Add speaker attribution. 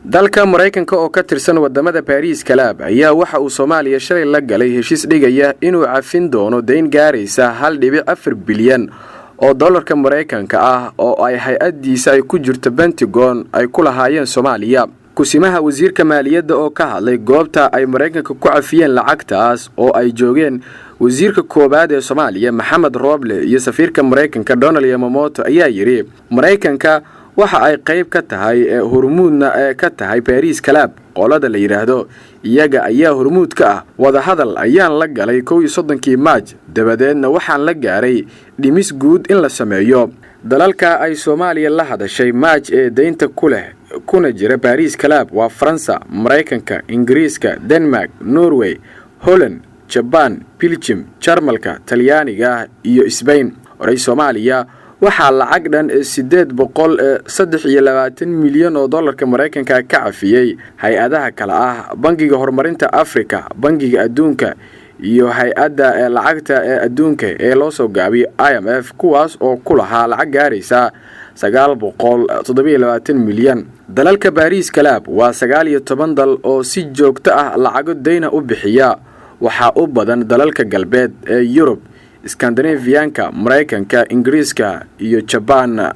Speaker 1: dalka Mareykanka oo ka tirsan wadamada Paris Club ayaa waxa uu Soomaaliya shalay la galay heshiis dhigaya inuu cafin doono deyn gaaraysa 1.4 bilyan oo dollarka Mareykanka ah oo ay hay'adiisa ay ku jirto Pentagon ay ku lahaayeen Soomaaliya. kusimaha wasiirka maaliyadda oo ka hadlay goobta ay Mareykanka ku cafiyeen lacagtaas oo ay joogeen wasiirka koobaad ee Soomaaliya Maxamed Roble iyo safiirka Mareykanka Donald Yamamoto ayaa yiri Mareykanka waxa ay qayb ka tahay hormuudna ka tahay Paris Club qolada la yiraahdo iyaga ayaa hormuud ka ah wada hadal ayaan la galay 31 Maaj dabadeedna waxaan la gaaray dhimis guud in la sameeyo dalalka ay Soomaaliya la hadashay Maaj ee deynta ku leh kuna jira Paris Club waa Faransa, Mareykanka, Ingiriiska, Denmark, Norway, Holland, Japan, Belgium, Jarmalka, Talyaaniga iyo Spain. Oray Soomaaliya waxaa lacag dhan 823 milyan oo dollarka Mareykanka ka cafiyay hay'adaha kala ah Bangiga Horumarinta Afrika, Bangiga Adduunka iyo hay'adda lacagta adduunka ee loo soo gaabiyay IMF kuwaas oo ku lahaa lacag gaaraysa 927 milyan. dalalka Paris Club waa 19 dal oo si joogto ah lacag deyna u bixiya waxa u badan dalalka galbeed ee Yurub, Scandinavianka, Mareykanka, Ingiriiska iyo Japan.